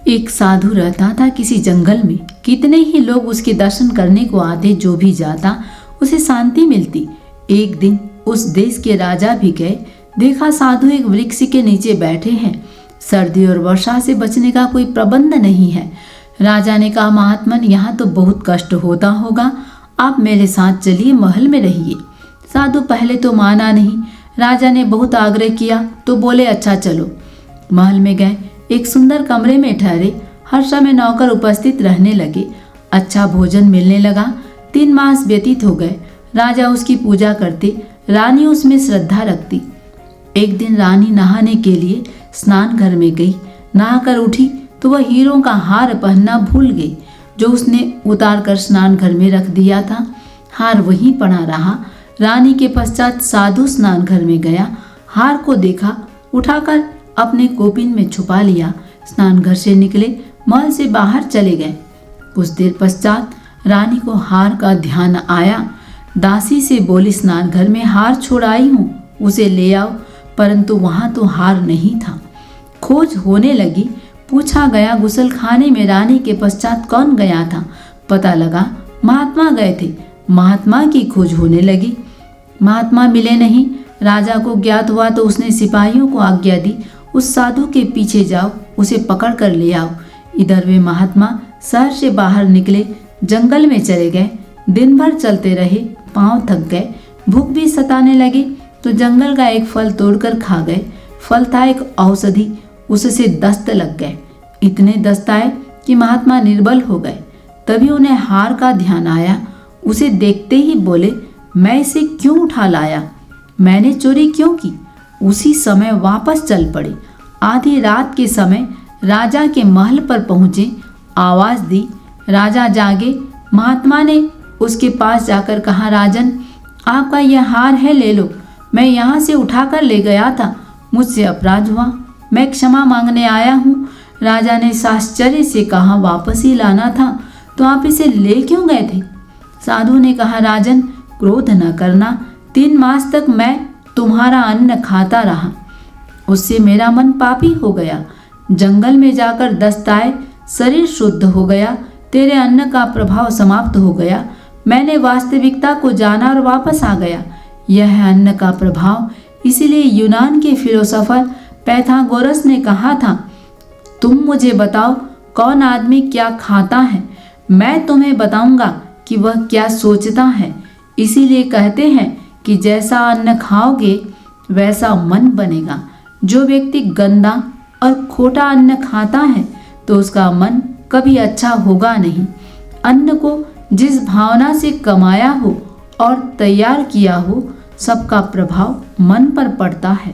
एक साधु रहता था किसी जंगल में। कितने ही लोग उसके दर्शन करने को आते, जो भी जाता उसे शांति मिलती। एक दिन उस देश के राजा भी गए। देखा साधु एक वृक्ष के नीचे बैठे हैं। सर्दी और वर्षा से बचने का कोई प्रबंध नहीं है। राजा ने कहा, महात्मन, यहाँ तो बहुत कष्ट होता होगा, आप मेरे साथ चलिए, महल में रहिए। साधु पहले तो माना नहीं। राजा ने बहुत आग्रह किया तो बोले, अच्छा चलो। महल में गए। एक सुंदर कमरे में ठहरे। हर समय नौकर उपस्थित रहने लगे। अच्छा भोजन मिलने लगा। 3 मास व्यतीत हो गए। राजा उसकी पूजा करते, रानी उसमें श्रद्धा रखती। एक दिन रानी नहाने के लिए स्नान घर में गई। नहाकर उठी तो वह हीरों का हार पहनना भूल गई, जो उसने उतार कर स्नान घर में रख दिया था। हार वहीं पड़ा रहा। रानी के पश्चात साधु स्नान घर में गया। हार को देखा, उठाकर अपने कोपिन में छुपा लिया। स्नान घर से निकले, महल से बाहर चले गए। कुछ देर पश्चात रानी को हार का ध्यान आया। दासी से बोली, स्नान घर में हार छोड़ आई हूँ, उसे ले आओ। परंतु वहां तो हार नहीं था। खोज होने लगी। पूछा गया, गुसल खाने में रानी के पश्चात कौन गया था? पता लगा महात्मा गए थे। महात्मा की खोज होने लगी। महात्मा मिले नहीं। राजा को ज्ञात हुआ तो उसने सिपाहियों को आज्ञा दी, उस साधु के पीछे जाओ, उसे पकड़ कर ले आओ। इधर वे महात्मा शहर से बाहर निकले, जंगल में चले गए। दिन भर चलते रहे, पांव थक गए, भूख भी सताने लगी तो जंगल का एक फल तोड़कर खा गए। फल था एक औषधि, उससे दस्त लग गए। इतने दस्त आए कि महात्मा निर्बल हो गए। तभी उन्हें हार का ध्यान आया। उसे देखते ही बोले, मैं इसे क्यों उठा लाया? मैंने चोरी क्यों की? उसी समय वापस चल पड़े। आधी रात के समय राजा के महल पर पहुंचे। आवाज दी, राजा जागे। महात्मा ने उसके पास जाकर कहा, राजन, आपका यह हार है, ले लो। मैं यहाँ से उठाकर ले गया था, मुझसे अपराध हुआ, मैं क्षमा मांगने आया हूँ। राजा ने आश्चर्य से कहा, वापस ही लाना था तो आप इसे ले क्यों गए थे? साधु ने कहा, राजन, क्रोध न करना। 3 मास तक मैं तुम्हारा अन्न खाता रहा, उससे मेरा मन पापी हो गया। जंगल में जाकर दस्त आए, शरीर शुद्ध हो गया, तेरे अन्न का प्रभाव समाप्त हो गया। मैंने वास्तविकता को जाना और वापस आ गया। यह है अन्न का प्रभाव। इसीलिए यूनान के फिलोसोफर पैथागोरस ने कहा था, तुम मुझे बताओ कौन आदमी क्या खाता है, मैं तुम्हें बताऊंगा कि वह क्या सोचता है। इसीलिए कहते हैं कि जैसा अन्न खाओगे वैसा मन बनेगा। जो व्यक्ति गंदा और खोटा अन्न खाता है तो उसका मन कभी अच्छा होगा नहीं। अन्न को जिस भावना से कमाया हो और तैयार किया हो, सबका प्रभाव मन पर पड़ता है।